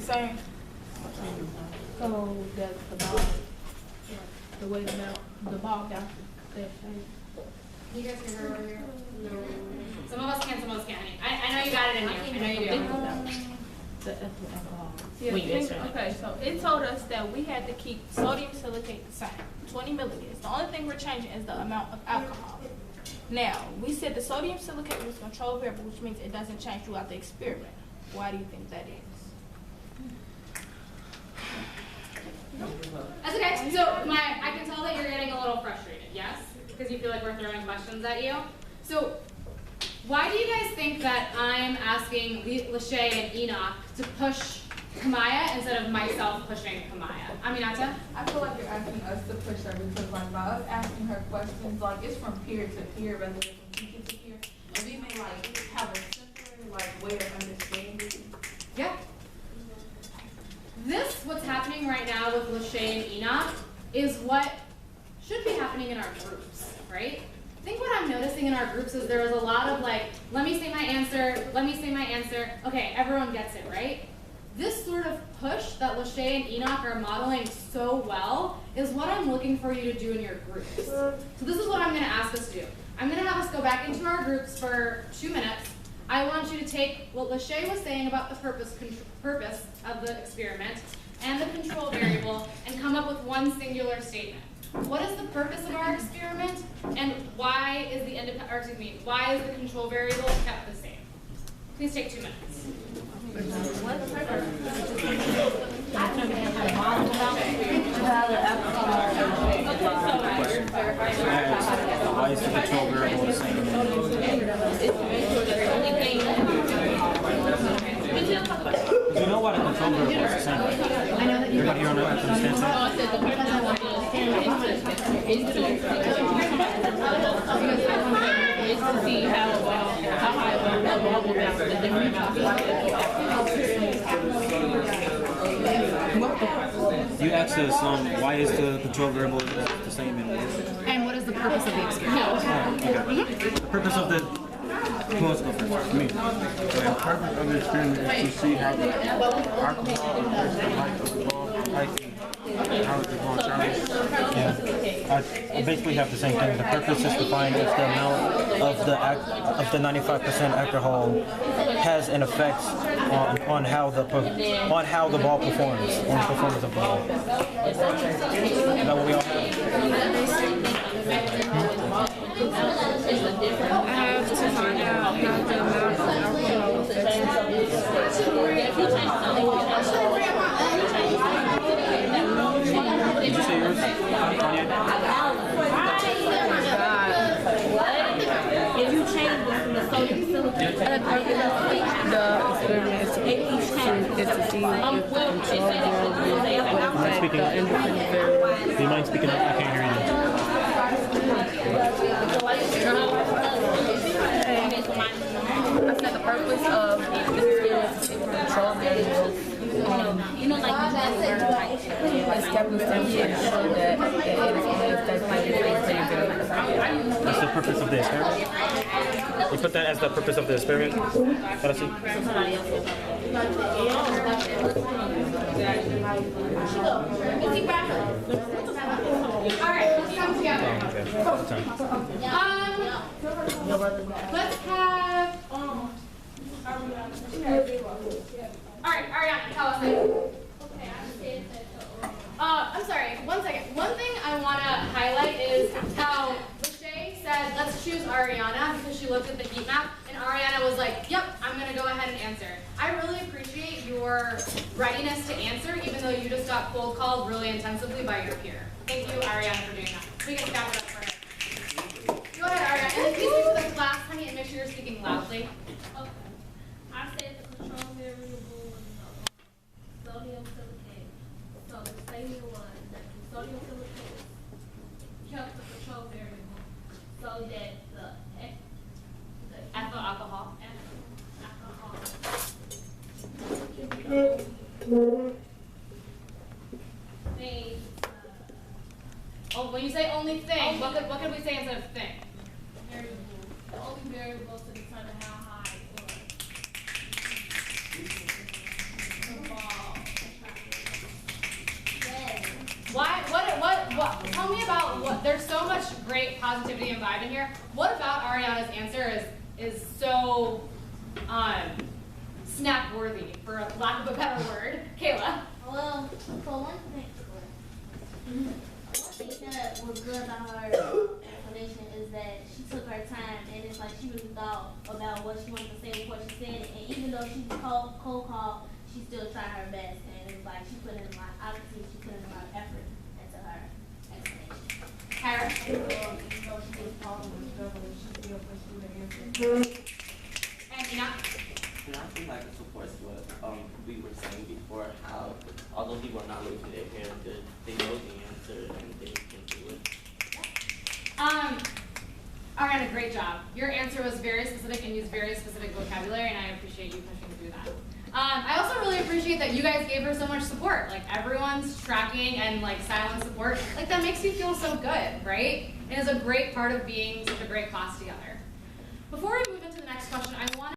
saying? So the ball, the way the ball got that shape. You guys can hear over here? No. Some of us can, some of us can't. I know you got it in here. I know you do. The alcohol. Yeah, okay, so it told us that we had to keep sodium silicate the same, 20 milliliters. The only thing we're changing is the amount of alcohol. Now, we said the sodium silicate was control variable, which means it doesn't change throughout the experiment. Why do you think that is? That's okay. So I can tell that you're getting a little frustrated, yes? Because you feel like we're throwing questions at you. So why do you guys think that I'm asking Lachey and Enoch to push Kamaya instead of myself pushing Kamaya? Aminata? I feel like you're asking us to push her because like by us asking her questions, like it's from peer to peer rather than from teacher to peer. And we may like have a simpler like way of understanding. Yeah. What's happening right now with Lachey and Enoch is what should be happening in our groups, right? I think what I'm noticing in our groups is there is a lot of like, let me say my answer, okay, everyone gets it, right? This sort of push that Lachey and Enoch are modeling so well is what I'm looking for you to do in your groups. So this is what I'm gonna ask us to do. I'm gonna have us go back into our groups for 2 minutes. I want you to take what Lachey was saying about the purpose of the experiment and the control variable and come up with one singular statement. What is the purpose of our experiment, and why is the why is the control variable kept the same? Please take 2 minutes. Why is the control variable the same? You know why the control variable is the same, right? Everybody here understands that? You asked us why is the control variable the same and what is the purpose of the experiment? Okay. The purpose of the who wants to go first? Me. The purpose of the experiment is to see how the alcohol affects the height of the ball, how the ball travels. Yeah, I basically have the same thing. The purpose is to find if the amount of the 95% alcohol has an effect on how the ball performs, on the performance of the ball. Is that what we all have? I have to find out how the amount of alcohol affects Did you say yours? If you change from the sodium silicate to the experiment is to see if the control variable affect the independent variable. Do you mind speaking up? I can't hear you. I said the purpose of the experiment is to control variables. It's kept the same to show that it is only affecting the independent variable. That's the purpose of the experiment? You put that as the purpose of the experiment? Let us see. Alright, let's come together. Let's have alright, Ariana, tell us. I'm sorry, 1 second. One thing I want to highlight is how Lachey said, let's choose Ariana because she looked at the heat map, and Ariana was like, yep, I'm going to go ahead and answer. I really appreciate your readiness to answer, even though you just got cold called really intensively by your peer. Thank you, Ariana, for doing that. We can clap it up for her. Go ahead, Ariana. And please speak to the class, honey, and make sure you're speaking loudly. Okay. I said the control variable was sodium silicate. So the statement was that the sodium silicate kept the control variable so that the Ethyl alcohol. thing. Oh, when you say only thing, what could we say instead of thing? Variable. The only variable to determine how high or the ball tell me about what, there's so much great positivity and vibe in here. What about Ariana's answer is so, snap-worthy, for lack of a better word? Kayla? Well, for one thing that was good about her explanation is that she took her time, and it's like she really thought about what she wanted to say before she said it. And even though she cold call, she still tried her best, and it's like she put in a lot. Obviously, she put in a lot of effort into her explanation. Kara? Even though she was calling the struggle, she still pursued the answer. And Ina? And I think like it supports what we were saying before, how although people are not losing their hair, they know the answer and they can do it. Ariana, great job. Your answer was very specific and used very specific vocabulary, and I appreciate you pushing through that. I also really appreciate that you guys gave her so much support. Like, everyone's tracking and like silent support. Like, that makes you feel so good, right? And is a great part of being such a great class together. Before we move into the next question, I want